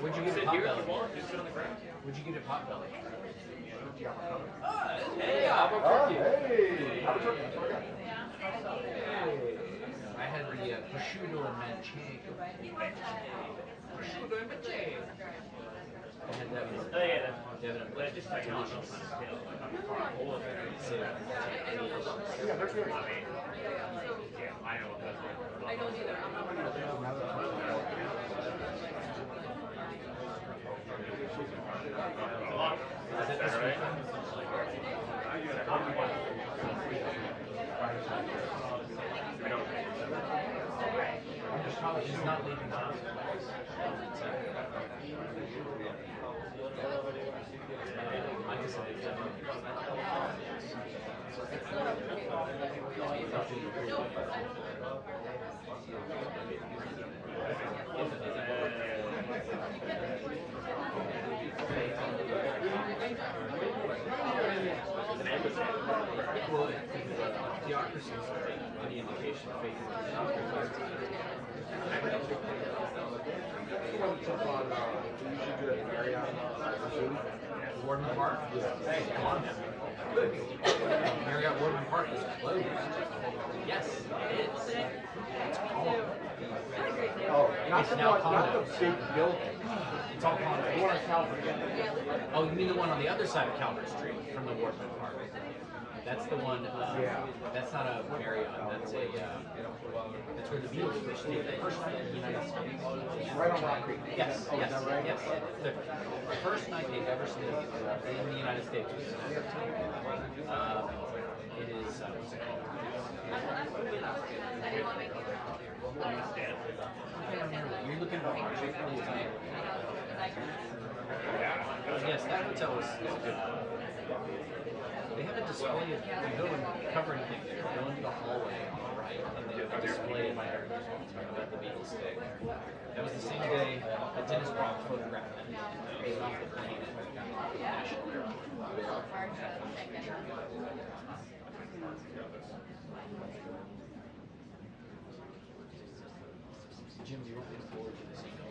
Where'd you get it, Potbelly? Where'd you get it, Potbelly? Hey, Albuquerque. Hey! I had the prosciutto and manchego. Prosciutto and manchego. I had that with Devin. Just technology. I know what that's like. I don't either. Is it this right? She's not leaving. I decided well, theocracy is any indication of faith in Warden Park? Hey, come on now. Marriott Warden Park is closed. Yes, it is. It's gone. Oh, not It's the now one, not condo. the big building. It's all condo. The one on Calvert. Oh, you mean the one on the other side of Calvert Street from the Warden Park? That's the one. Yeah. That's not a Marriott. That's a. That's where the Beatles were staying the first night in the United States. Right on Rock Creek. Yes. Oh, Yes. is that right? Yes. The first night they've ever stayed in the United States was. It is. What's it called? You're looking at yes, that hotel is good. They have a display of, you go and cover anything there, go into the hallway on the right, and they have a display of about the Beatles thing. That was the same day that Dennis Brock photographed them. He was off the plane at National Airport. Jim, do you want me to forward you this email?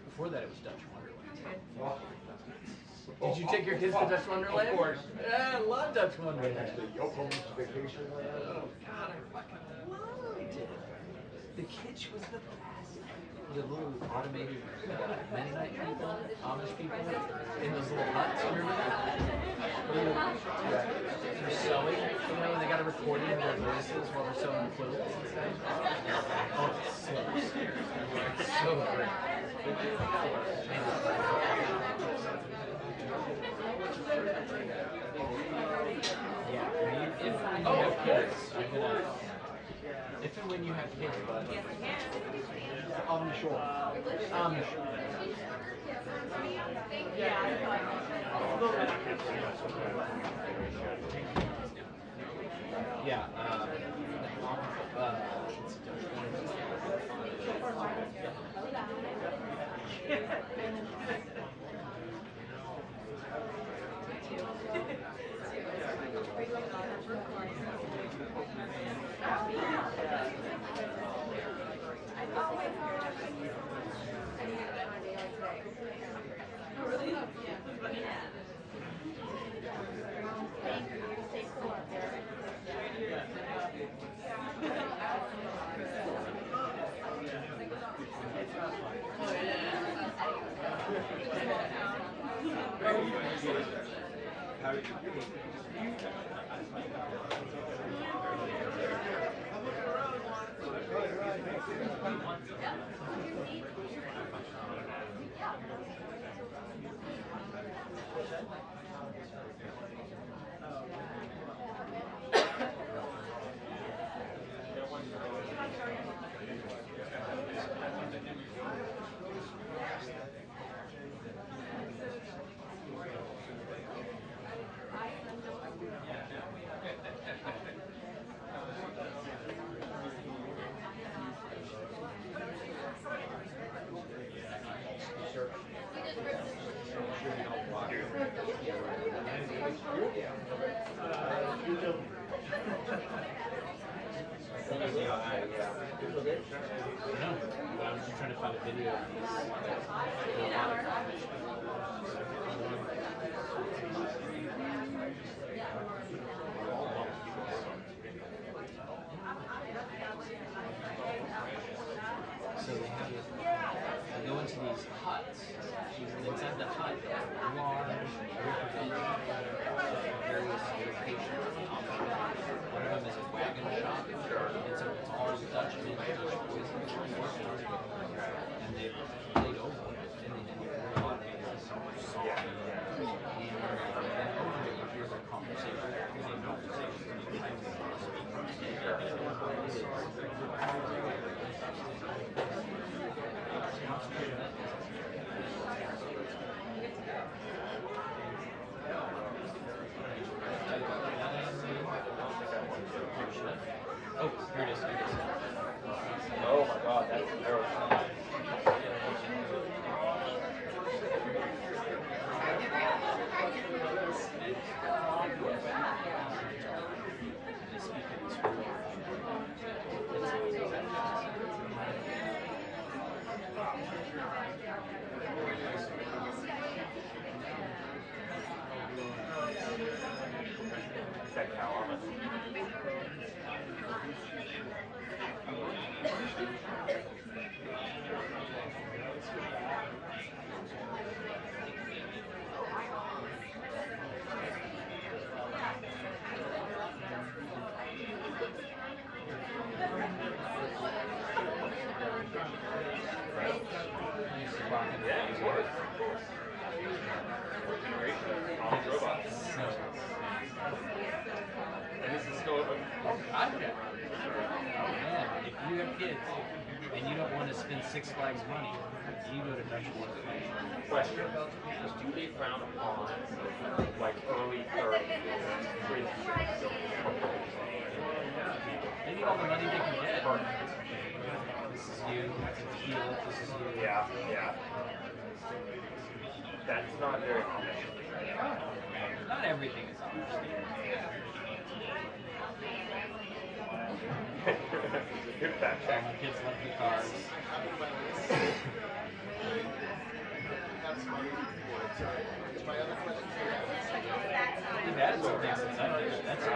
Before that, it was Dutch Wonderland. Did you take your kids to Dutch Wonderland? Of course. Yeah, I love Dutch Wonderland. Yokohama's vacation land. Oh, God, I fucking loved it. The kitsch was the best. The little automated Mennonite people, Amish people, in those little huts, remember that? They're sewing, you know, and they got a recording of their voices while they're sewing quilts and stuff. Oh, it's so scary. It's so great. Yeah, if and when you have kids, you're gonna. If and when you have kids, bud. On the shore. Yeah. No, but I'm just trying to find a video of these robotic arms. So they have it, they go into these huts. Inside the hut, large, various locations. One of them is a wagon shop. And so it's all Dutch men, Dutch boys, and they've played over it. And they do a lot of it is salty. And over it, you hear their conversation. They have conversations and you type them on Oh, here it is. Here it is. Oh my god, that's terrifying. Is that cow on it? Yeah, of course. Fourth generation of robots. And this is still open. Gotcha. Oh man, if you have kids and you don't want to spend Six Flags money, you go to Dutch Wars. Question: do they frown upon like early 30s crazy shit? They need all the money they can get. This is you. This is you. Yeah, yeah. That's not very common. Not everything is understandable. Good fact check. My kids love the cars. We've added some things since I've been there. That's all.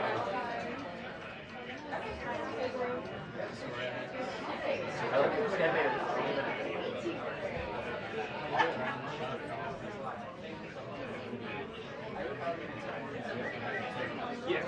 I like it. They made it the same in the video. Yeah.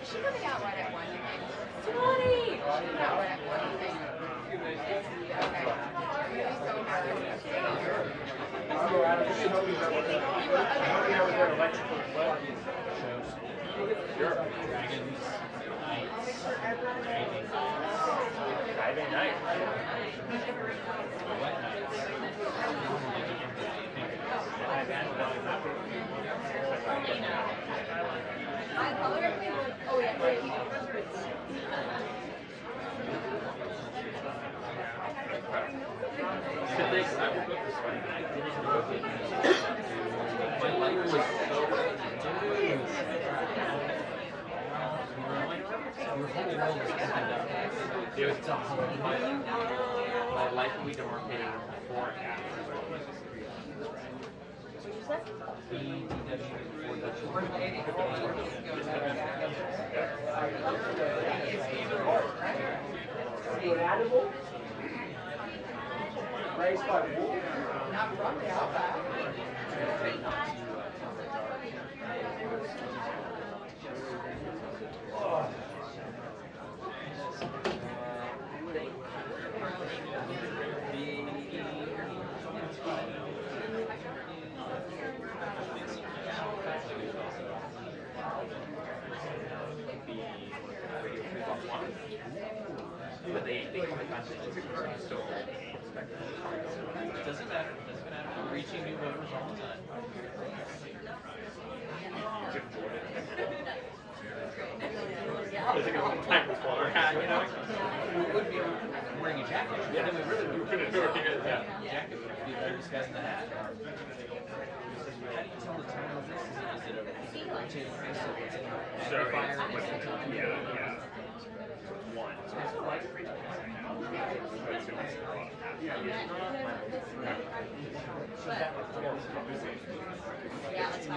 She coming out right at 1. 20! She coming out right at 1. Okay. Really so happy. Sure. Dragons, knights, driving Driving night. wet knights. Oh, yeah. Should they? I will go this way. My life was so Your whole world is opened up. it was my life will be demarcated before and after. Inedible. Raised by wolves. Not from the outback. they come in contact with so Doesn't matter. Doesn't matter. I'm reaching new voters all the time. Jim Jordan. I was thinking of a time squatter hat, you know? We would be wearing a jacket. Yeah. Then we really would be Yeah. jacket would be a better disguise than the hat. How do you tell the time of this? Is it a rotating crystal? Is it a So magnifier? it's Is it yeah.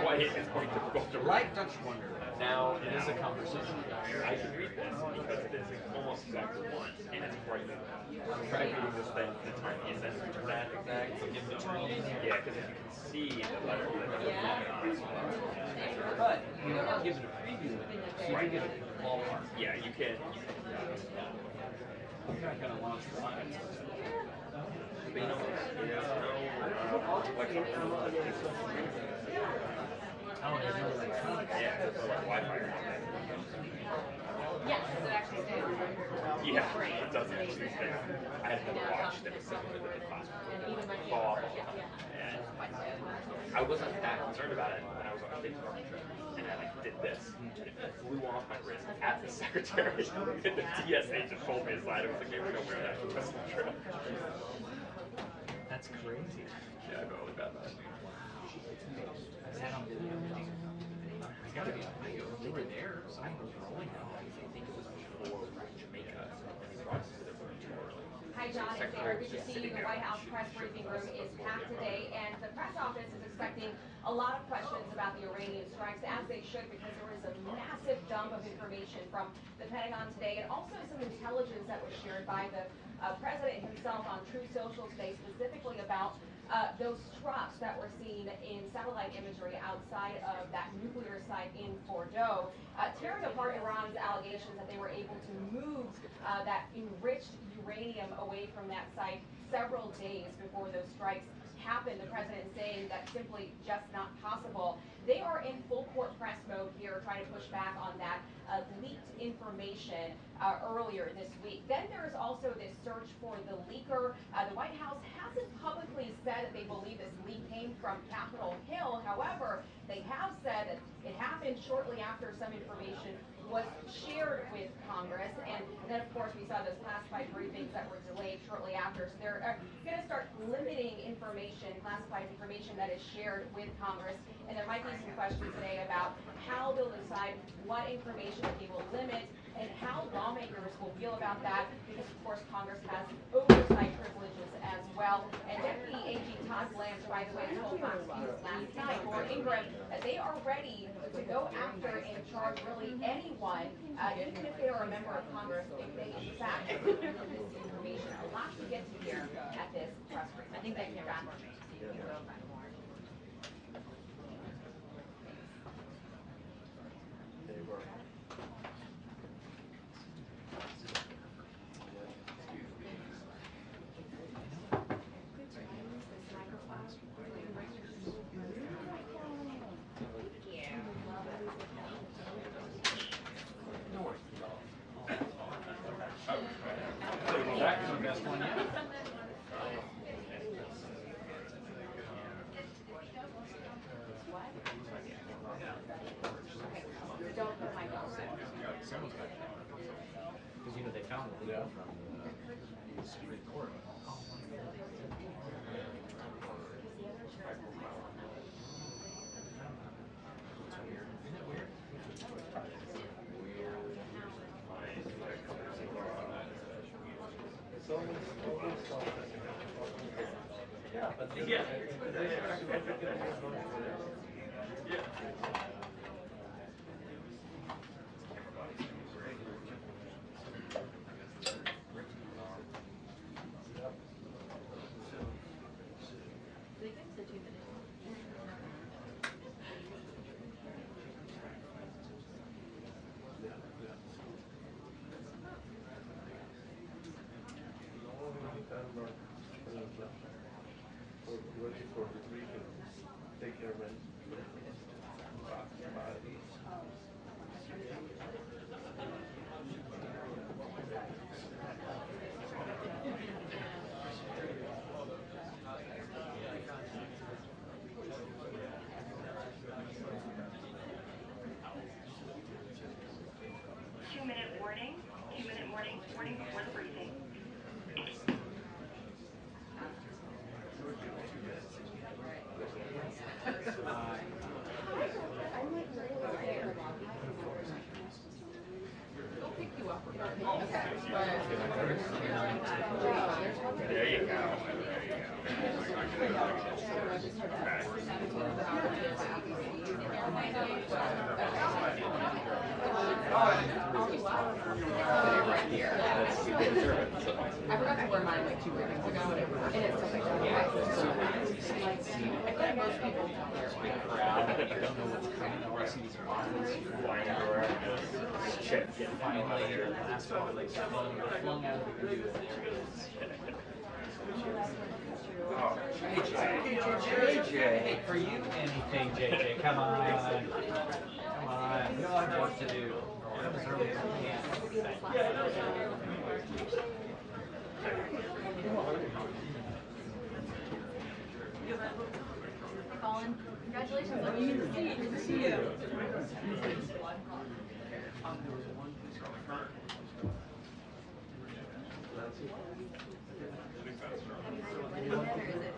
One. It's quite difficult to Like Dutch Wonder. Now It is a conversation. I can read this because it is almost exactly one, and it's right now. I'm trying to read this thing, the time isn't that exact. Give it a twirl. Yeah, because if you can see the letter, But you are given a preview of it, so you can get a ballpark. yeah, you can. I'm kind of launch the line. But you know, there's no Oh, there's no electronics. yeah, it's like Wi-Fi. Yes, it actually did. Yeah, it does actually stay. I had another watch that was sitting with the class. Fall off all the time. And I wasn't that concerned about it when I was on a big farm trip. And I like did this. And it flew off my wrist at the secretary. And the TSA just told me aside. I was like, maybe we're gonna wear that for the rest of the trip. That's crazy. Yeah, I felt really bad about it. I had on video. I gotta be honest. They were there. Someone was rolling out. I think it was before Jamaica. And they brought us to the room too early. Hi, John. It's Sarah. Good to see you. The White House press briefing room is packed today, and the press office is expecting a lot of questions about the Iranian strikes, as they should, because there was a massive dump of information from the Pentagon today, and also some intelligence that was shared by the president himself on True Social today, specifically about those trucks that were seen in satellite imagery outside of that nuclear site in Fordow, tearing apart Iran's allegations that they were able to move that enriched uranium away from that site several days before those strikes happened. The president saying that's simply just not possible. They are in full court press mode here, trying to push back on that leaked information earlier this week. Then there is also this search for the leaker. The White House hasn't publicly said that they believe this leak came from Capitol Hill. However, they have said that it happened shortly after some information was shared with Congress, and then of course we saw those classified briefings that were delayed shortly after. So they're going to start limiting information, classified information that is shared with Congress, and there might be some questions today about how they'll decide what information that they will limit and how lawmakers will feel about that, because of course Congress has oversight privileges as well. And Deputy AG Todd Blanche, by the way, told Fox News last night, or Ingram, that they are ready to go after and charge really anyone, even if they are a member of Congress, if they in fact this information. A lot to get to here at this press briefing. I think they can wrap up. That's the best one yet. Don't put my nose in. Someone's got to. Because, you know, they found the leak from the Supreme Court. Isn't it weird? Yeah, but yeah. Ready for the briefing. Take care, man. Bye. I forgot to wear mine like 2 weeks ago, and it's something like that. I feel like most people You don't know what's coming. I want to see these bombs flying everywhere. Shit. Finally, the last one like flung out of the view, and there it is. Hey, for you, anything, JJ. Come on. Come on. We all have work to do. Come as early as we can. Colin, congratulations on you. Good to see you.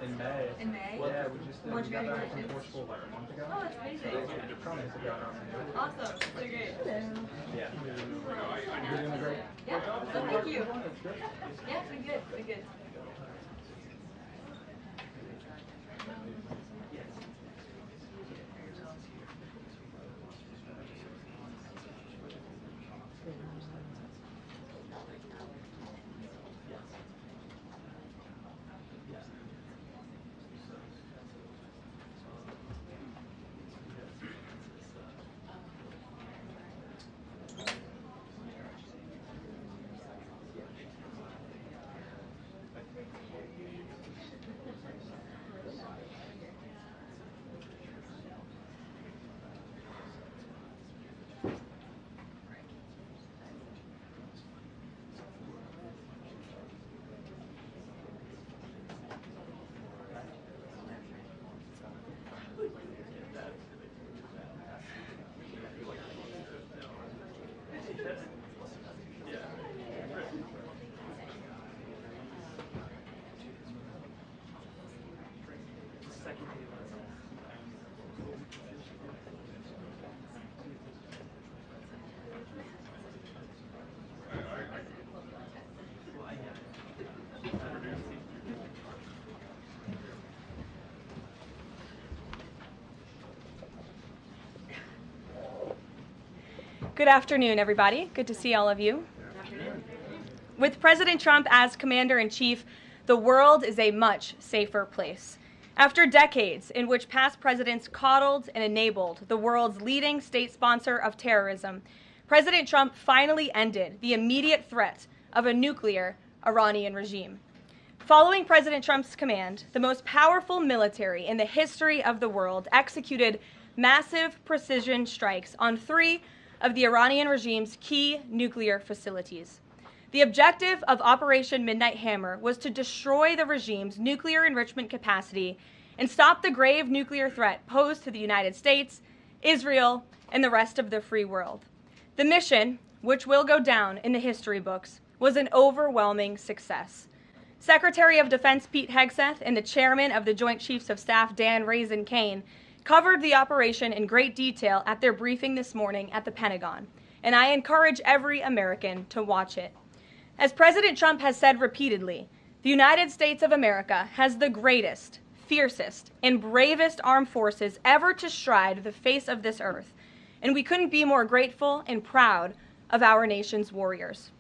In May. In May? Yeah, we just Well, we got back from congratulations. Portugal like a month ago. Oh, that's amazing. Awesome. So great. Yeah. You're doing great. Yeah, so thank you. Yeah, it's been good. It's been good. Good afternoon, everybody. Good to see all of you. With President Trump as commander-in-chief, the world is a much safer place. After decades in which past presidents coddled and enabled the world's leading state sponsor of terrorism, President Trump finally ended the immediate threat of a nuclear Iranian regime. Following President Trump's command, the most powerful military in the history of the world executed massive precision strikes on 3 of the Iranian regime's key nuclear facilities. The objective of Operation Midnight Hammer was to destroy the regime's nuclear enrichment capacity and stop the grave nuclear threat posed to the United States, Israel, and the rest of the free world. The mission, which will go down in the history books, was an overwhelming success. Secretary of Defense Pete Hegseth and the chairman of the Joint Chiefs of Staff Dan Raisin Kane covered the operation in great detail at their briefing this morning at the Pentagon, and I encourage every American to watch it. As President Trump has said repeatedly, the United States of America has the greatest, fiercest, and bravest armed forces ever to stride the face of this earth, and we couldn't be more grateful and proud of our nation's warriors.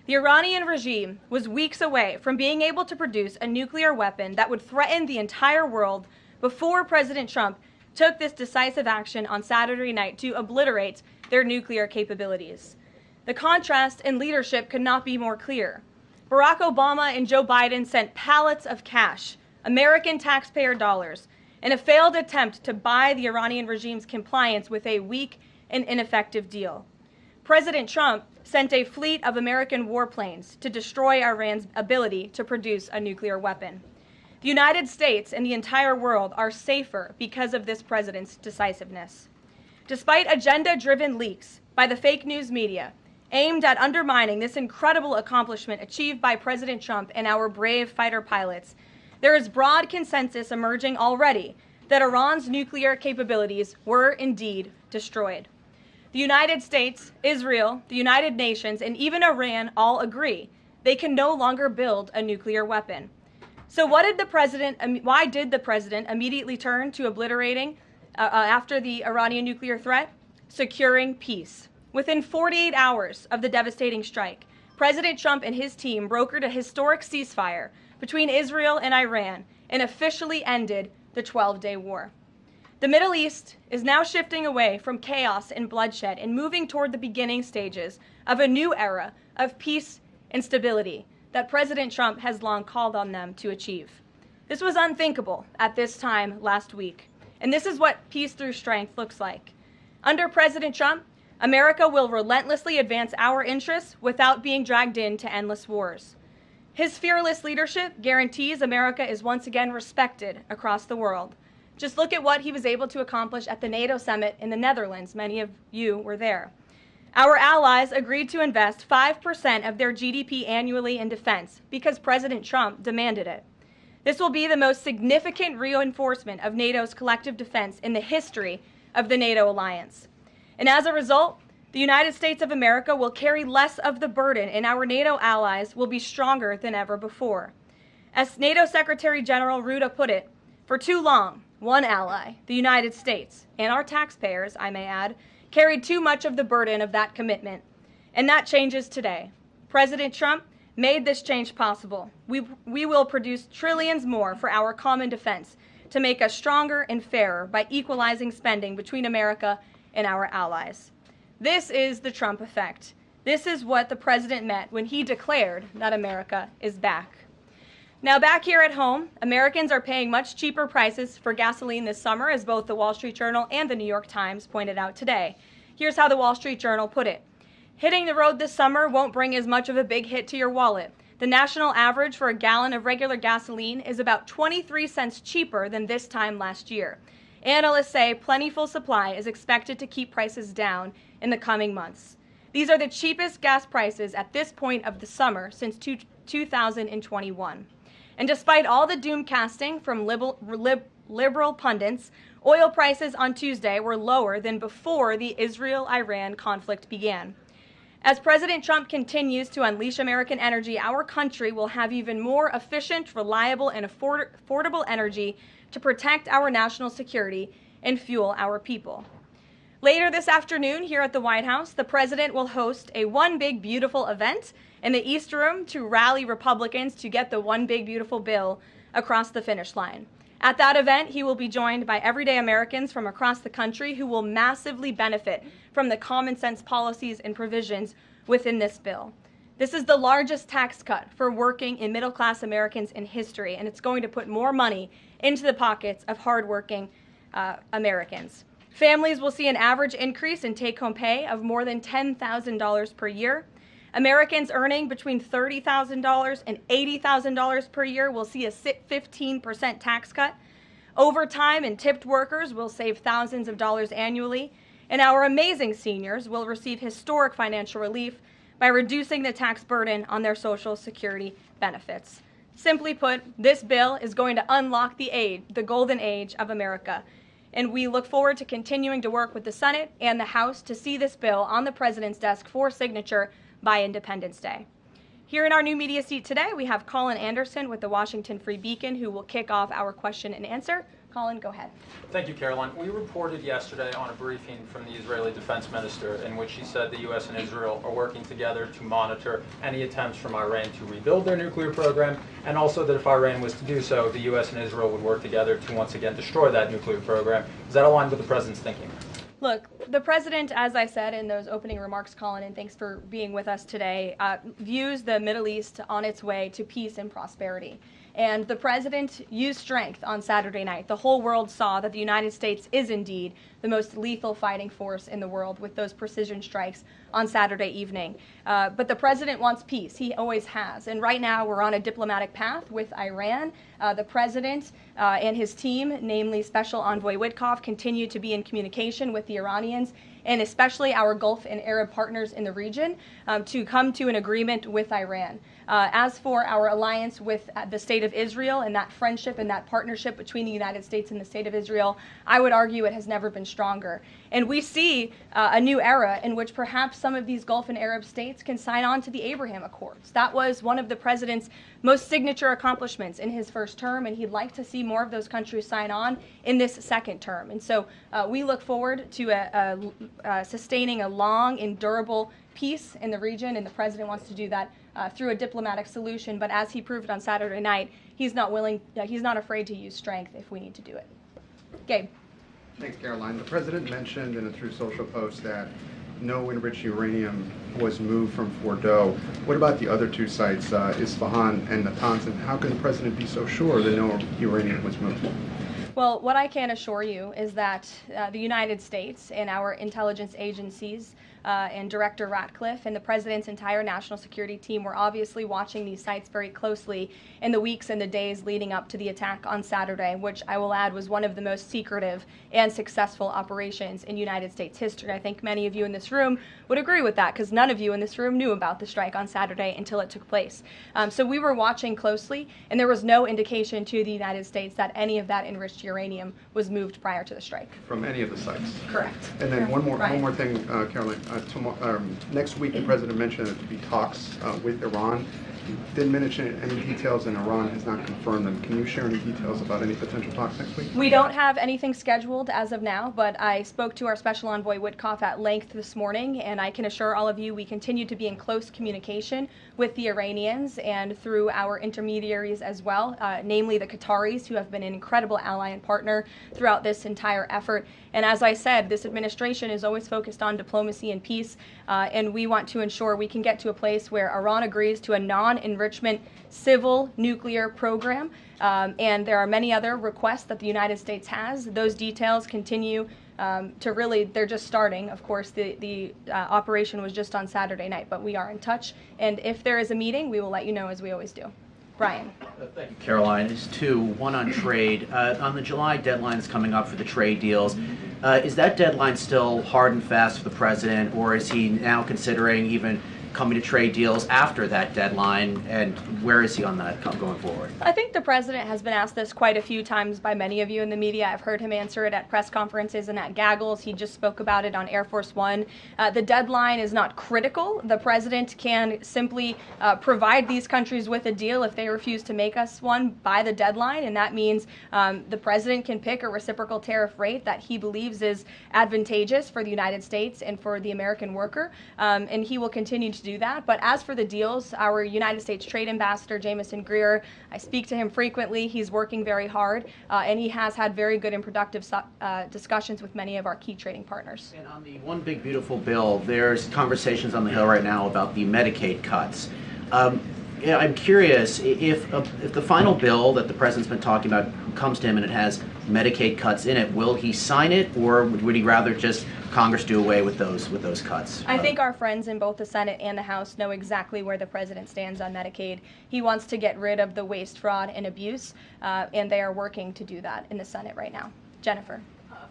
The Iranian regime was weeks away from being able to produce a nuclear weapon that would threaten the entire world before President Trump took this decisive action on Saturday night to obliterate their nuclear capabilities. The contrast in leadership could not be more clear. Barack Obama and Joe Biden sent pallets of cash, American taxpayer dollars, in a failed attempt to buy the Iranian regime's compliance with a weak and ineffective deal. President Trump sent a fleet of American warplanes to destroy Iran's ability to produce a nuclear weapon. The United States and the entire world are safer because of this president's decisiveness. Despite agenda-driven leaks by the fake news media aimed at undermining this incredible accomplishment achieved by President Trump and our brave fighter pilots, there is broad consensus emerging already that Iran's nuclear capabilities were indeed destroyed. The United States, Israel, the United Nations, and even Iran all agree they can no longer build a nuclear weapon. So why did the president immediately turn to obliterating after the Iranian nuclear threat? Securing peace. Within 48 hours of the devastating strike, President Trump and his team brokered a historic ceasefire between Israel and Iran and officially ended the 12-day war. The Middle East is now shifting away from chaos and bloodshed and moving toward the beginning stages of a new era of peace and stability that President Trump has long called on them to achieve. This was unthinkable at this time last week, and this is what peace through strength looks like. Under President Trump, America will relentlessly advance our interests without being dragged into endless wars. His fearless leadership guarantees America is once again respected across the world. Just look at what he was able to accomplish at the NATO summit in the Netherlands. Many of you were there. Our allies agreed to invest 5% of their GDP annually in defense because President Trump demanded it. This will be the most significant reinforcement of NATO's collective defense in the history of the NATO alliance. And as a result, the United States of America will carry less of the burden, and our NATO allies will be stronger than ever before. As NATO Secretary General Rutte put it, for too long, one ally, the United States, and our taxpayers, I may add, carried too much of the burden of that commitment. And that changes today. President Trump made this change possible. We will produce trillions more for our common defense to make us stronger and fairer by equalizing spending between America and our allies. This is the Trump effect. This is what the president meant when he declared that America is back. Now, back here at home, Americans are paying much cheaper prices for gasoline this summer, as both the Wall Street Journal and the New York Times pointed out today. Here's how the Wall Street Journal put it. Hitting the road this summer won't bring as much of a big hit to your wallet. The national average for a gallon of regular gasoline is about 23 cents cheaper than this time last year. Analysts say plentiful supply is expected to keep prices down in the coming months. These are the cheapest gas prices at this point of the summer since 2021. And despite all the doom casting from liberal pundits, oil prices on Tuesday were lower than before the Israel-Iran conflict began. As President Trump continues to unleash American energy, our country will have even more efficient, reliable, and affordable energy to protect our national security and fuel our people. Later this afternoon, here at the White House, the president will host a One Big Beautiful event in the East Room to rally Republicans to get the One Big Beautiful bill across the finish line. At that event, he will be joined by everyday Americans from across the country who will massively benefit from the common sense policies and provisions within this bill. This is the largest tax cut for working and middle-class Americans in history, and it's going to put more money into the pockets of hardworking Americans. Families will see an average increase in take-home pay of more than $10,000 per year. Americans earning between $30,000 and $80,000 per year will see a 15% tax cut. Overtime and tipped workers will save thousands of dollars annually. And our amazing seniors will receive historic financial relief by reducing the tax burden on their Social Security benefits. Simply put, this bill is going to unlock the golden age of America. And we look forward to continuing to work with the Senate and the House to see this bill on the president's desk for signature by Independence Day. Here in our new media seat today, we have Colin Anderson with the Washington Free Beacon, who will kick off our question and answer. Colin, go ahead. Thank you, Karoline. We reported yesterday on a briefing from the Israeli defense minister in which she said the U.S. and Israel are working together to monitor any attempts from Iran to rebuild their nuclear program, and also that if Iran was to do so, the U.S. and Israel would work together to once again destroy that nuclear program. Is that aligned with the president's thinking? Look, the president, as I said in those opening remarks, Colin, and thanks for being with us today, views the Middle East on its way to peace and prosperity. And the president used strength on Saturday night. The whole world saw that the United States is indeed the most lethal fighting force in the world with those precision strikes on Saturday evening. But the president wants peace. He always has. And right now we're on a diplomatic path with Iran. The president and his team, namely Special Envoy Witkoff, continue to be in communication with the Iranians and especially our Gulf and Arab partners in the region to come to an agreement with Iran. As for our alliance with the State of Israel and that friendship and that partnership between the United States and the State of Israel, I would argue it has never been stronger. And we see a new era in which perhaps some of these Gulf and Arab states can sign on to the Abraham Accords. That was one of the president's most signature accomplishments in his first term, and he'd like to see more of those countries sign on in this second term. And so we look forward to sustaining a long and durable peace in the region, and the president wants to do that through a diplomatic solution. But as he proved on Saturday night, he's not afraid to use strength if we need to do it. Gabe. Thanks, Karoline. The president mentioned in a Truth Social post that no enriched uranium was moved from Fordo. What about the other two sites, Isfahan and Natanz, and how can the president be so sure that no uranium was moved? Well, what I can assure you is that the United States and our intelligence agencies and Director Ratcliffe and the President's entire national security team were obviously watching these sites very closely in the weeks and the days leading up to the attack on Saturday, which I will add was one of the most secretive and successful operations in United States history. I think many of you in this room would agree with that because none of you in this room knew about the strike on Saturday until it took place. So we were watching closely, and there was no indication to the United States that any of that enriched uranium was moved prior to the strike. From any of the sites? Correct. And then one more thing, Karoline. Next week, the president mentioned there to be talks with Iran. He didn't mention any details, and Iran has not confirmed them. Can you share any details about any potential talks next week? We don't have anything scheduled as of now, but I spoke to our Special Envoy Witkoff at length this morning, and I can assure all of you we continue to be in close communication with the Iranians and through our intermediaries as well, namely the Qataris, who have been an incredible ally and partner throughout this entire effort. And as I said, this administration is always focused on diplomacy and peace, and we want to ensure we can get to a place where Iran agrees to a non-enrichment civil nuclear program, and there are many other requests that the United States has. Those details continue to really, they're just starting. Of course, the operation was just on Saturday night, but we are in touch, and if there is a meeting, we will let you know as we always do. Brian. Thank you, Karoline. There's two. One on trade. On the July deadline that's coming up for the trade deals, is that deadline still hard and fast for the president, or is he now considering even coming to trade deals after that deadline, and where is he on that going forward? I think the president has been asked this quite a few times by many of you in the media. I've heard him answer it at press conferences and at gaggles. He just spoke about it on Air Force One. The deadline is not critical. The president can simply provide these countries with a deal if they refuse to make us one by the deadline, and that means the president can pick a reciprocal tariff rate that he believes is advantageous for the United States and for the American worker, and he will continue to do that. But as for the deals, our United States Trade Ambassador, Jamison Greer, I speak to him frequently. He's working very hard, and he has had very good and productive discussions with many of our key trading partners. And on the One Big Beautiful Bill, there's conversations on the Hill right now about the Medicaid cuts. I'm curious, if the final bill that the president's been talking about comes to him and it has Medicaid cuts in it, will he sign it, or would he rather just Congress do away with those cuts? I think our friends in both the Senate and the House know exactly where the president stands on Medicaid. He wants to get rid of the waste, fraud, and abuse, and they are working to do that in the Senate right now. Jennifer.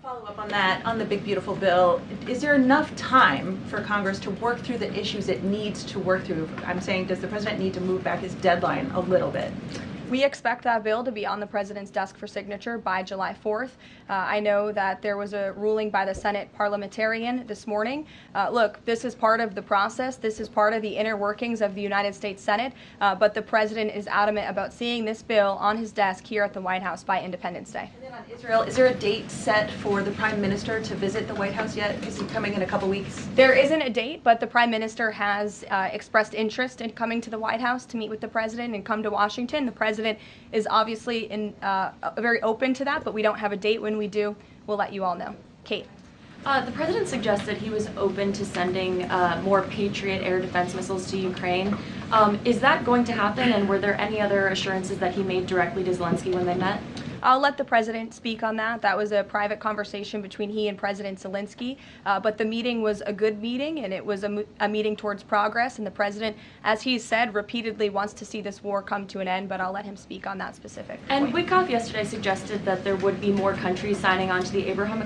Follow up on that, on the Big Beautiful Bill, is there enough time for Congress to work through the issues it needs to work through? I'm saying, does the president need to move back his deadline a little bit? We expect that bill to be on the president's desk for signature by July 4th. I know that there was a ruling by the Senate parliamentarian this morning. Look, this is part of the process. This is part of the inner workings of the United States Senate, but the president is adamant about seeing this bill on his desk here at the White House by Independence Day. And then on Israel, is there a date set for the Prime Minister to visit the White House yet? Is he coming in a couple weeks? There isn't a date, but the Prime Minister has expressed interest in coming to the White House to meet with the president and come to Washington. The president is obviously very open to that, but we don't have a date. When we do, we'll let you all know. Kate. The president suggested he was open to sending more Patriot air defense missiles to Ukraine. Is that going to happen, and were there any other assurances that he made directly to Zelensky when they met? I'll let the president speak on that. That was a private conversation between he and President Zelensky. But the meeting was a good meeting, and it was a meeting towards progress. And the president, as he said, repeatedly wants to see this war come to an end. But I'll let him speak on that specific And point. Witkoff yesterday suggested that there would be more countries signing on to the Abraham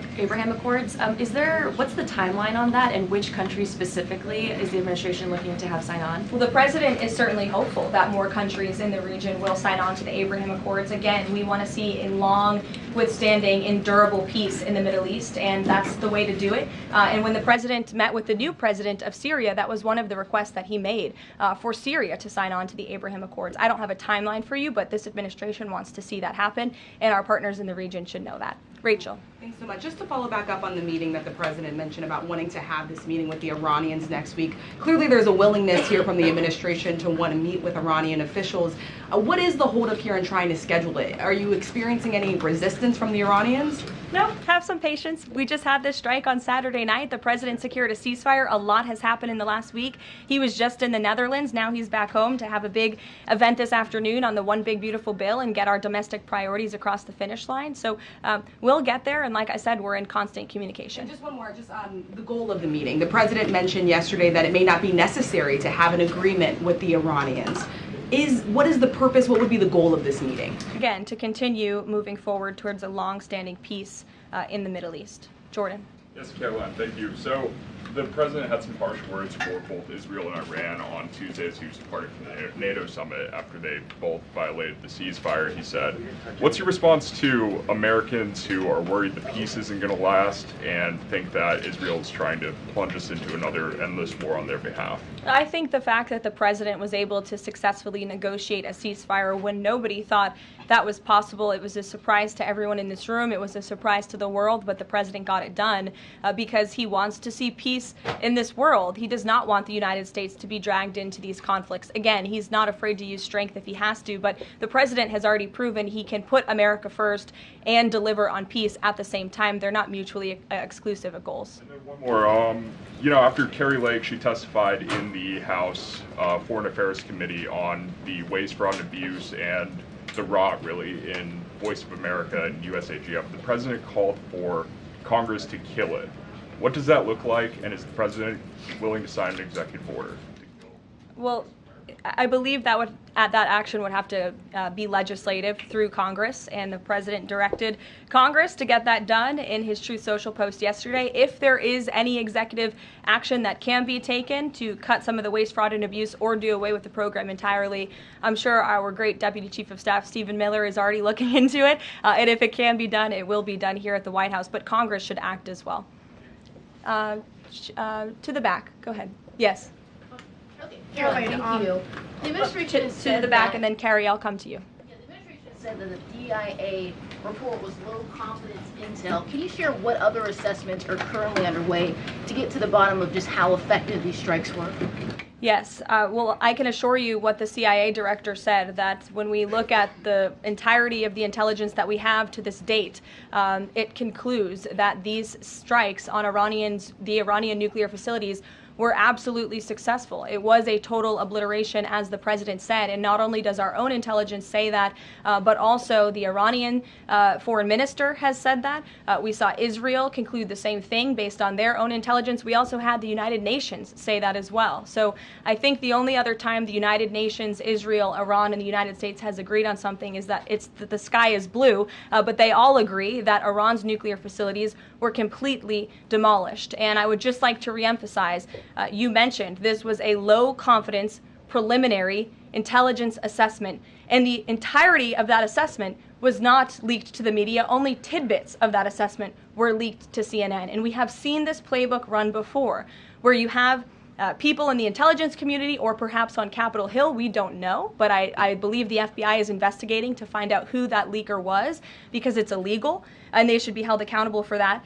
Accords. What's the timeline on that, and which countries specifically is the administration looking to have sign on? Well, the president is certainly hopeful that more countries in the region will sign on to the Abraham Accords. Again, we want to see a long, withstanding, endurable peace in the Middle East, and that's the way to do it. And when the president met with the new president of Syria, that was one of the requests that he made for Syria to sign on to the Abraham Accords. I don't have a timeline for you, but this administration wants to see that happen, and our partners in the region should know that. Rachel. Thanks so much. Just to follow back up on the meeting that the president mentioned about wanting to have this meeting with the Iranians next week. Clearly there's a willingness here from the administration to want to meet with Iranian officials. What is the holdup here in trying to schedule it? Are you experiencing any resistance from the Iranians? No, have some patience. We just had this strike on Saturday night. The president secured a ceasefire. A lot has happened in the last week. He was just in the Netherlands. Now he's back home to have a big event this afternoon on the One Big Beautiful Bill and get our domestic priorities across the finish line. So we'll get there. And like I said, we're in constant communication. And just one more, just the goal of the meeting. The president mentioned yesterday that it may not be necessary to have an agreement with the Iranians. What is the purpose? What would be the goal of this meeting? Again, to continue moving forward towards a long-standing peace in the Middle East. Jordan. Yes, Karoline, thank you. So the president had some harsh words for both Israel and Iran on Tuesday as he was departing from the NATO summit after they both violated the ceasefire. He said, what's your response to Americans who are worried the peace isn't going to last and think that Israel is trying to plunge us into another endless war on their behalf? I think the fact that the president was able to successfully negotiate a ceasefire when nobody thought that was possible, it was a surprise to everyone in this room. It was a surprise to the world, but the president got it done because he wants to see peace in this world. He does not want the United States to be dragged into these conflicts. Again, he's not afraid to use strength if he has to, but the president has already proven he can put America first and deliver on peace at the same time. They're not mutually exclusive goals. And then one more. After Kari Lake, she testified in the House Foreign Affairs Committee on the waste, fraud, and abuse and the rot, really, in Voice of America and USAGF. The president called for Congress to kill it. What does that look like, and is the president willing to sign an executive order? Well, I believe that action would have to be legislative through Congress, and the president directed Congress to get that done in his Truth Social post yesterday. If there is any executive action that can be taken to cut some of the waste, fraud, and abuse or do away with the program entirely, I'm sure our great Deputy Chief of Staff, Stephen Miller, is already looking into it. And if it can be done, it will be done here at the White House. But Congress should act as well. To the back. Go ahead. Yes. Karoline, thank you. The administration To the back, and then Carrie, I'll come to you. Yeah, the administration said that the DIA report was low confidence intel. Can you share what other assessments are currently underway to get to the bottom of just how effective these strikes were? Yes. Well, I can assure you what the CIA director said, that when we look at the entirety of the intelligence that we have to this date, it concludes that these strikes on the Iranian nuclear facilities were absolutely successful. It was a total obliteration, as the president said, and not only does our own intelligence say that, but also the Iranian foreign minister has said that. We saw Israel conclude the same thing based on their own intelligence. We also had the United Nations say that as well. So I think the only other time the United Nations, Israel, Iran, and the United States has agreed on something is that the sky is blue, but they all agree that Iran's nuclear facilities were completely demolished. And I would just like to reemphasize, you mentioned this was a low confidence preliminary intelligence assessment, and the entirety of that assessment was not leaked to the media. Only tidbits of that assessment were leaked to CNN. And we have seen this playbook run before, where you have people in the intelligence community, or perhaps on Capitol Hill, we don't know, but I believe the FBI is investigating to find out who that leaker was, because it's illegal and they should be held accountable for that,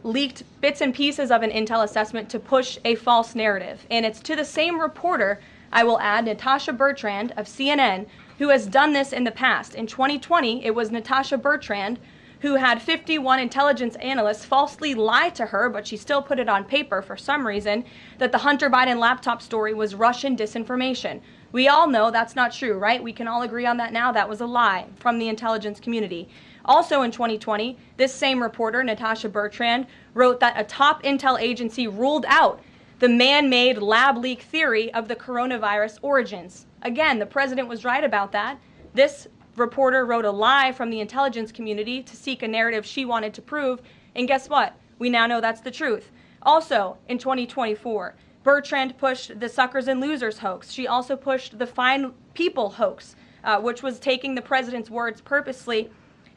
leaked bits and pieces of an intel assessment to push a false narrative. And it's to the same reporter, I will add, Natasha Bertrand of CNN, who has done this in the past. In 2020, it was Natasha Bertrand who had 51 intelligence analysts falsely lie to her, but she still put it on paper for some reason, that the Hunter Biden laptop story was Russian disinformation. We all know that's not true, right? We can all agree on that now. That was a lie from the intelligence community. Also in 2020, this same reporter, Natasha Bertrand, wrote that a top intel agency ruled out the man-made lab leak theory of the coronavirus origins. Again, the president was right about that. This reporter wrote a lie from the intelligence community to seek a narrative she wanted to prove, and guess what? We now know that's the truth. Also, in 2024, Bertrand pushed the suckers and losers hoax. She also pushed the fine people hoax, which was taking the president's words purposely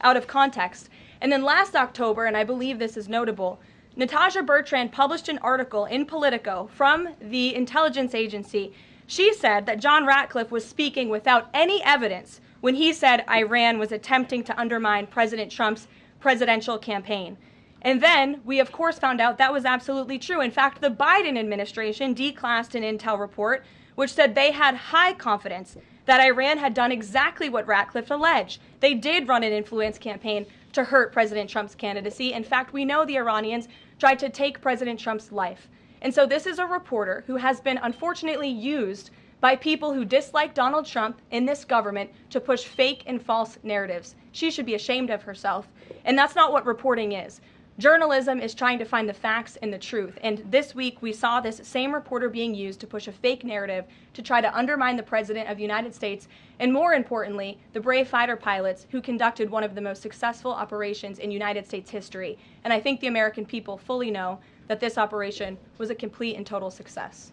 out of context. And then last October, and I believe this is notable, Natasha Bertrand published an article in Politico from the intelligence agency. She said that John Ratcliffe was speaking without any evidence when he said Iran was attempting to undermine President Trump's presidential campaign. And then we, of course, found out that was absolutely true. In fact, the Biden administration declassed an intel report which said they had high confidence that Iran had done exactly what Ratcliffe alleged. They did run an influence campaign to hurt President Trump's candidacy. In fact, we know the Iranians tried to take President Trump's life. And so this is a reporter who has been unfortunately used by people who dislike Donald Trump in this government to push fake and false narratives. She should be ashamed of herself. And that's not what reporting is. Journalism is trying to find the facts and the truth. And this week we saw this same reporter being used to push a fake narrative to try to undermine the President of the United States, and more importantly, the brave fighter pilots who conducted one of the most successful operations in United States history. And I think the American people fully know that this operation was a complete and total success.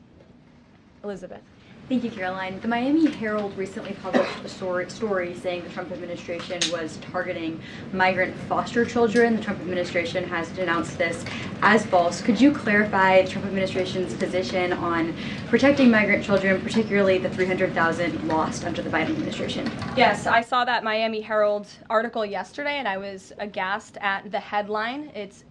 Elizabeth. Thank you, Caroline. The Miami Herald recently published a story saying the Trump administration was targeting migrant foster children. The Trump administration has denounced this as false. Could you clarify the Trump administration's position on protecting migrant children, particularly the 300,000 lost under the Biden administration? Yes, I saw that Miami Herald article yesterday, and I was aghast at the headline. It's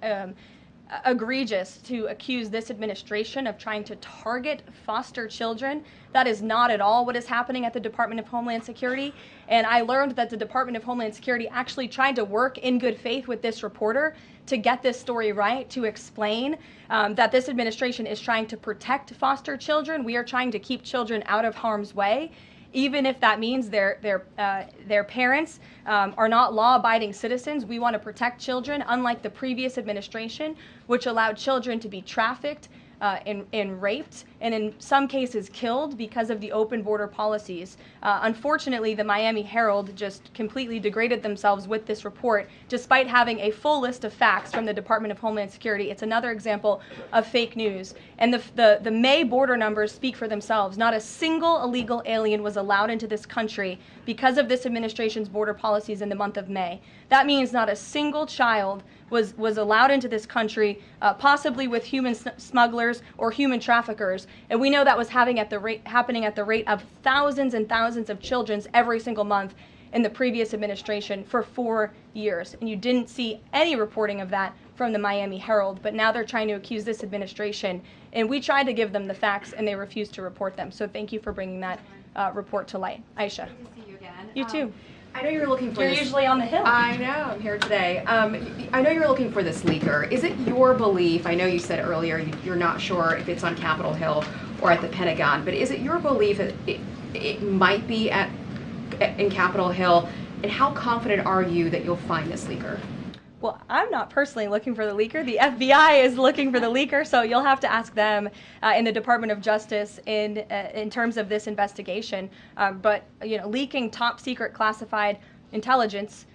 egregious to accuse this administration of trying to target foster children. That is not at all what is happening at the Department of Homeland Security. And I learned that the Department of Homeland Security actually tried to work in good faith with this reporter to get this story right, to explain that this administration is trying to protect foster children. We are trying to keep children out of harm's way, even if that means their parents are not law-abiding citizens. We want to protect children, unlike the previous administration, which allowed children to be trafficked and raped, and in some cases killed because of the open border policies. Unfortunately, the Miami Herald just completely degraded themselves with this report, despite having a full list of facts from the Department of Homeland Security. It's another example of fake news. And the May border numbers speak for themselves. Not a single illegal alien was allowed into this country because of this administration's border policies in the month of May. That means not a single child was allowed into this country, possibly with human smugglers or human traffickers. And we know that was happening at the rate of thousands and thousands of children every single month in the previous administration for 4 years. And you didn't see any reporting of that from the Miami Herald, but now they're trying to accuse this administration. And we tried to give them the facts, and they refused to report them. So thank you for bringing that report to light. Aisha. Good to see you again. You too. I know you're looking for You're this. usually on the Hill. I know, I'm here today. I know you're looking for this leaker. Is it your belief, I know you said earlier you're not sure if it's on Capitol Hill or at the Pentagon, but is it your belief that it might be in Capitol Hill, and how confident are you that you'll find this leaker? Well, I'm not personally looking for the leaker. The FBI is looking for the leaker, so you'll have to ask them in the Department of Justice in terms of this investigation. But leaking top secret classified intelligence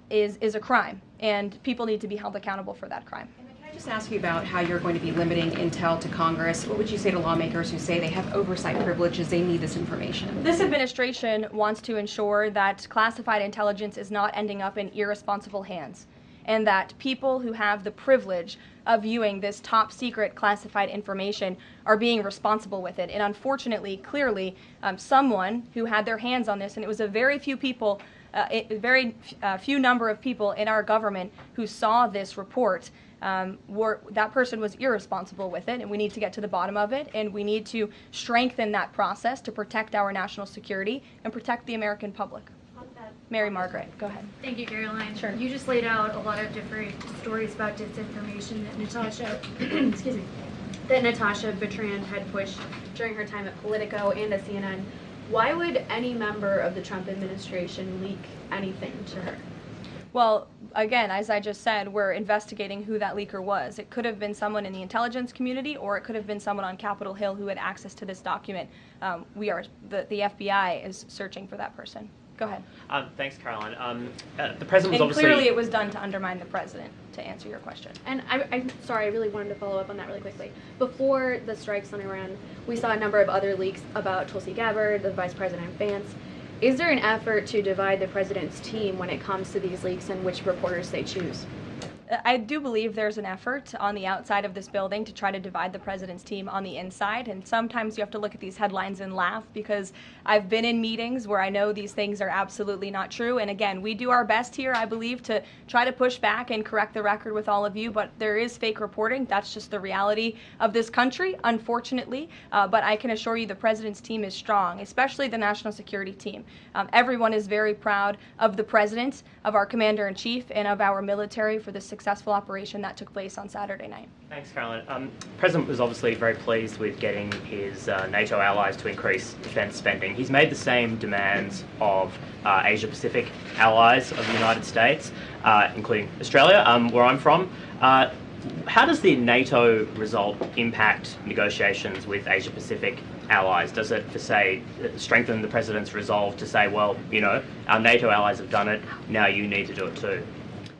is a crime, and people need to be held accountable for that crime. Can I just ask you about how you're going to be limiting intel to Congress? What would you say to lawmakers who say they have oversight privileges, they need this information? This administration wants to ensure that classified intelligence is not ending up in irresponsible hands, and that people who have the privilege of viewing this top secret classified information are being responsible with it. And unfortunately, clearly, someone who had their hands on this, and it was a very few people, few number of people in our government who saw this report, that person was irresponsible with it, and we need to get to the bottom of it, and we need to strengthen that process to protect our national security and protect the American public. Mary Margaret, go ahead. Thank you, Caroline. Sure. You just laid out a lot of different stories about disinformation that Natasha, excuse me, that Natasha Bertrand had pushed during her time at Politico and at CNN. Why would any member of the Trump administration leak anything to her? Well, again, as I just said, we're investigating who that leaker was. It could have been someone in the intelligence community, or it could have been someone on Capitol Hill who had access to this document. The FBI is searching for that person. Go ahead. Thanks, Karoline. The president was And obviously... clearly it was done to undermine the president, to answer your question. And I'm sorry, I really wanted to follow up on that really quickly. Before the strikes on Iran, we saw a number of other leaks about Tulsi Gabbard, the Vice President Vance. Is there an effort to divide the president's team when it comes to these leaks and which reporters they choose? I do believe there's an effort on the outside of this building to try to divide the president's team on the inside, and sometimes you have to look at these headlines and laugh, because I've been in meetings where I know these things are absolutely not true. And again, we do our best here, I believe, to try to push back and correct the record with all of you, but there is fake reporting. That's just the reality of this country, unfortunately. But I can assure you the president's team is strong, especially the national security team. Everyone is very proud of the president, of our commander-in-chief, and of our military for this successful operation that took place on Saturday night. Thanks, Caroline. The President was obviously very pleased with getting his NATO allies to increase defence spending. He's made the same demands of Asia-Pacific allies of the United States, including Australia, where I'm from. How does the NATO result impact negotiations with Asia-Pacific allies? Does it, for say, strengthen the President's resolve to say, well, you know, our NATO allies have done it, now you need to do it too?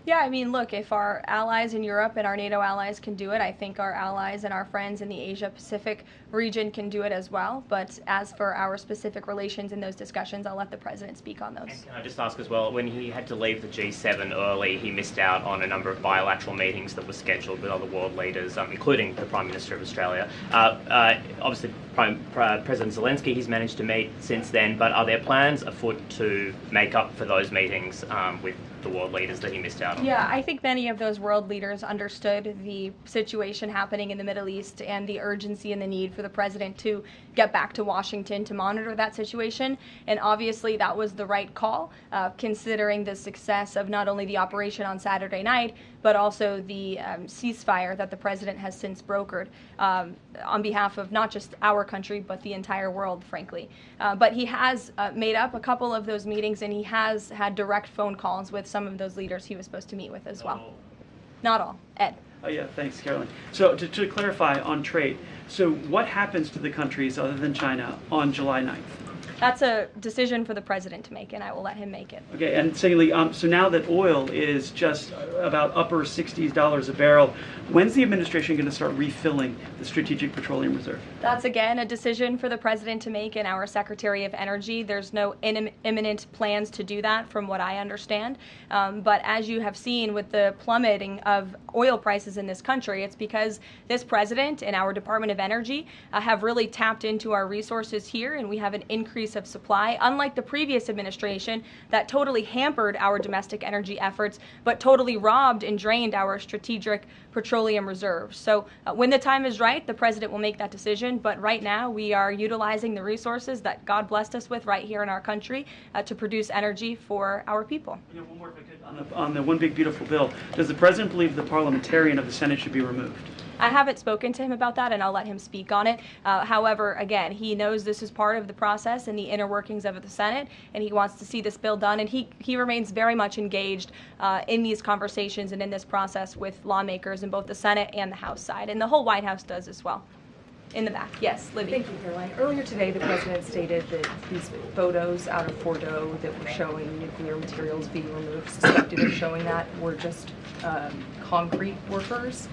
Yeah, I mean, look, if our allies in Europe and our NATO allies can do it, I think our allies and our friends in the Asia-Pacific region can do it as well. But as for our specific relations in those discussions, I'll let the president speak on those. And can I just ask as well, when he had to leave the G7 early, he missed out on a number of bilateral meetings that were scheduled with other world leaders, including the Prime Minister of Australia. Obviously, President Zelensky, he's managed to meet since then, but are there plans afoot to make up for those meetings with the world leaders that he missed out on? Yeah, I think many of those world leaders understood the situation happening in the Middle East and the urgency and the need for the president to get back to Washington to monitor that situation. And obviously that was the right call, considering the success of not only the operation on Saturday night, but also the ceasefire that the president has since brokered on behalf of not just our country, but the entire world, frankly. But he has made up a couple of those meetings, and he has had direct phone calls with some of those leaders he was supposed to meet with as well. Not all. Ed. Oh yeah, thanks, Caroline. So to clarify on trade, so what happens to the countries other than China on July 9th? That's a decision for the president to make, and I will let him make it. Okay, and secondly, so now that oil is just about upper $60s a barrel, when's the administration going to start refilling the Strategic Petroleum Reserve? That's, again, a decision for the president to make and our Secretary of Energy. There's no imminent plans to do that, from what I understand. But as you have seen with the plummeting of oil prices in this country, it's because this president and our Department of Energy have really tapped into our resources here, and we have an increase of supply, unlike the previous administration that totally hampered our domestic energy efforts, but totally robbed and drained our strategic petroleum reserves. So when the time is right, the president will make that decision. But right now, we are utilizing the resources that God blessed us with right here in our country to produce energy for our people. You know, one more if I could, on the One Big Beautiful Bill, does the president believe the parliamentarian of the Senate should be removed? I haven't spoken to him about that, and I'll let him speak on it. However, again, he knows this is part of the process and the inner workings of the Senate, and he wants to see this bill done, and he remains very much engaged in these conversations and in this process with lawmakers in both the Senate and the House side, and the whole White House does as well. In the back. Yes, Libby. Thank you, Caroline. Earlier today, the president stated that these photos out of Fordo that were showing nuclear materials being removed, suspected of showing that, were just concrete workers.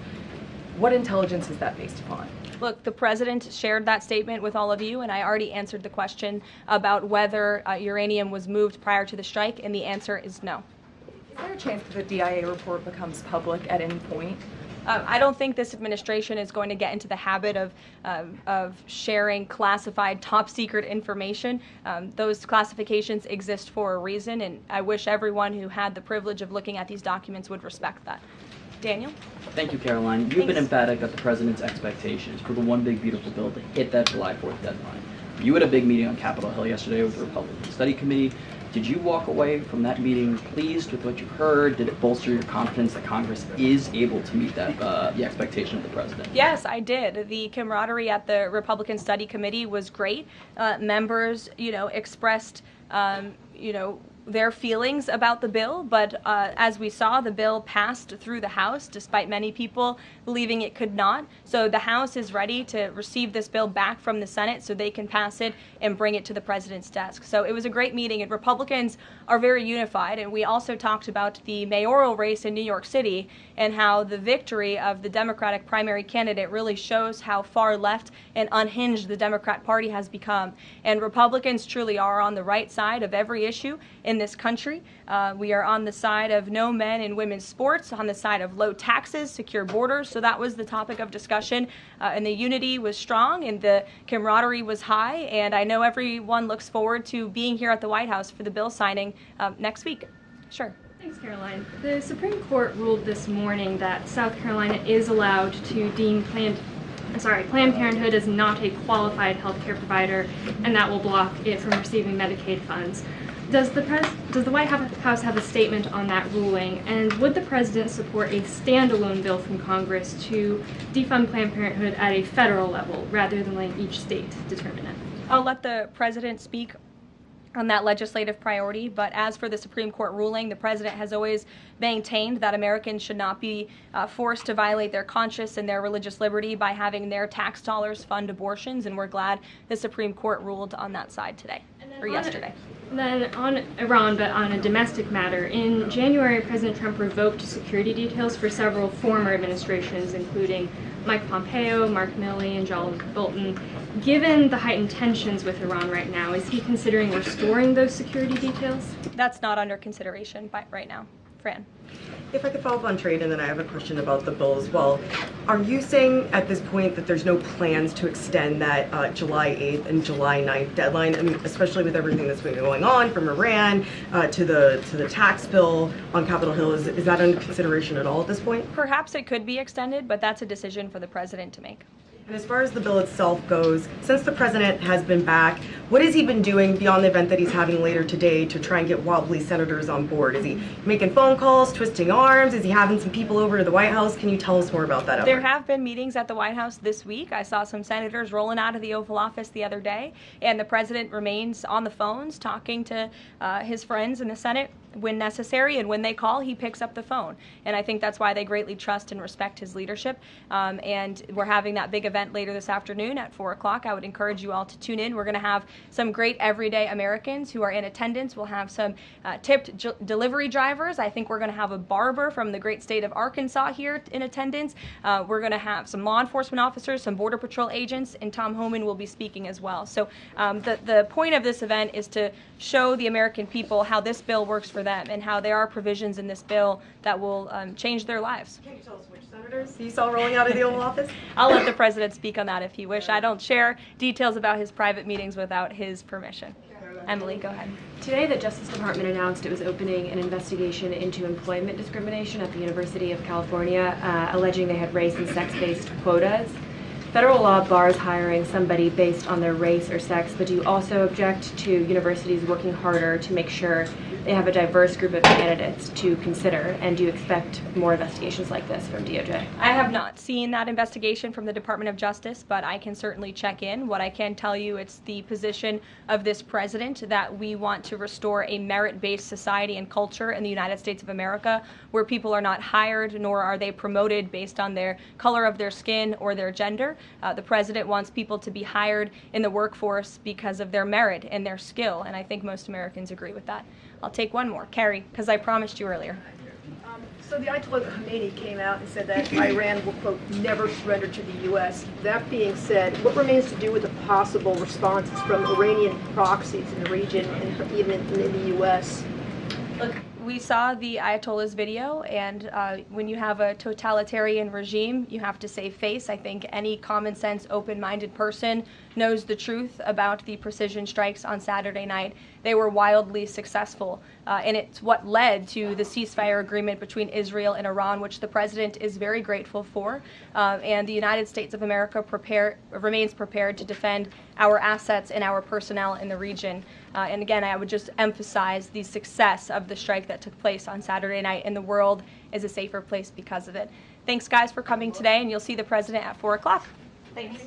What intelligence is that based upon? Look, the president shared that statement with all of you, and I already answered the question about whether uranium was moved prior to the strike, and the answer is no. Is there a chance that the DIA report becomes public at any point? I don't think this administration is going to get into the habit of sharing classified, top-secret information. Those classifications exist for a reason, and I wish everyone who had the privilege of looking at these documents would respect that. Daniel? Thank you, Caroline. You've been emphatic that the president's expectations for the One Big Beautiful Bill to hit that July 4th deadline. You had a big meeting on Capitol Hill yesterday with the Republican Study Committee. Did you walk away from that meeting pleased with what you heard? Did it bolster your confidence that Congress is able to meet that the expectation of the president? Yes, I did. The camaraderie at the Republican Study Committee was great. Members, expressed, their feelings about the bill, but as we saw, the bill passed through the House despite many people believing it could not. So the House is ready to receive this bill back from the Senate so they can pass it and bring it to the president's desk. So it was a great meeting, and Republicans are very unified. And we also talked about the mayoral race in New York City and how the victory of the Democratic primary candidate really shows how far left and unhinged the Democrat Party has become. And Republicans truly are on the right side of every issue in this country. We are on the side of no men and women's sports, on the side of low taxes, secure borders. So that was the topic of discussion, and the unity was strong and the camaraderie was high, and I know everyone looks forward to being here at the White House for the bill signing next week. Sure. Thanks, Caroline. The Supreme Court ruled this morning that South Carolina is allowed to deem Planned Parenthood as not a qualified health care provider, and that will block it from receiving Medicaid funds. Does the White House have a statement on that ruling, and would the president support a standalone bill from Congress to defund Planned Parenthood at a federal level rather than letting each state determine it? I'll let the president speak on that legislative priority, but as for the Supreme Court ruling, the president has always maintained that Americans should not be forced to violate their conscience and their religious liberty by having their tax dollars fund abortions, and we're glad the Supreme Court ruled on that side today, or yesterday. Then on Iran, but on a domestic matter, in January, President Trump revoked security details for several former administrations, including Mike Pompeo, Mark Milley, and John Bolton. Given the heightened tensions with Iran right now, is he considering restoring those security details? That's not under consideration right now. Fran. If I could follow up on trade, and then I have a question about the bill as well. Are you saying at this point that there's no plans to extend that July 8th and July 9th deadline? I mean, especially with everything that's been going on from Iran to the tax bill on Capitol Hill, is that under consideration at all at this point? Perhaps it could be extended, but that's a decision for the president to make. And as far as the bill itself goes, since the president has been back, what has he been doing beyond the event that he's having later today to try and get wobbly senators on board? Is he making phone calls, twisting arms? Is he having some people over to the White House? Can you tell us more about that effort? There have been meetings at the White House this week. I saw some senators rolling out of the Oval Office the other day, and the president remains on the phones talking to his friends in the Senate when necessary, and when they call, he picks up the phone. And I think that's why they greatly trust and respect his leadership. And we're having that big event later this afternoon at 4 o'clock. I would encourage you all to tune in. We're going to have some great everyday Americans who are in attendance. We'll have some tipped delivery drivers. I think we're going to have a barber from the great state of Arkansas here in attendance. We're going to have some law enforcement officers, some Border Patrol agents, and Tom Homan will be speaking as well. So the point of this event is to show the American people how this bill works for them and how there are provisions in this bill that will change their lives. Can you tell us which senators you saw rolling out of the Oval Office? I'll let the president speak on that if he wish. I don't share details about his private meetings without his permission. Emily, go ahead. Today, the Justice Department announced it was opening an investigation into employment discrimination at the University of California, alleging they had race and sex-based quotas. Federal law bars hiring somebody based on their race or sex, but do you also object to universities working harder to make sure they have a diverse group of candidates to consider? And do you expect more investigations like this from DOJ? I have not seen that investigation from the Department of Justice, but I can certainly check in. What I can tell you, it's the position of this president that we want to restore a merit-based society and culture in the United States of America where people are not hired nor are they promoted based on their color of their skin or their gender. The president wants people to be hired in the workforce because of their merit and their skill, and I think most Americans agree with that. I'll take one more. Carrie, because I promised you earlier. So the Ayatollah Khomeini came out and said that Iran will, quote, never surrender to the U.S. That being said, what remains to do with the possible responses from Iranian proxies in the region and even in the U.S.? Look, we saw the Ayatollah's video, and when you have a totalitarian regime, you have to save face. I think any common sense, open-minded person knows the truth about the precision strikes on Saturday night. They were wildly successful, and it's what led to the ceasefire agreement between Israel and Iran, which the president is very grateful for, and the United States of America remains prepared to defend our assets and our personnel in the region. And again, I would just emphasize the success of the strike that took place on Saturday night, and the world is a safer place because of it. Thanks, guys, for coming today, and you'll see the president at 4 o'clock. Thanks.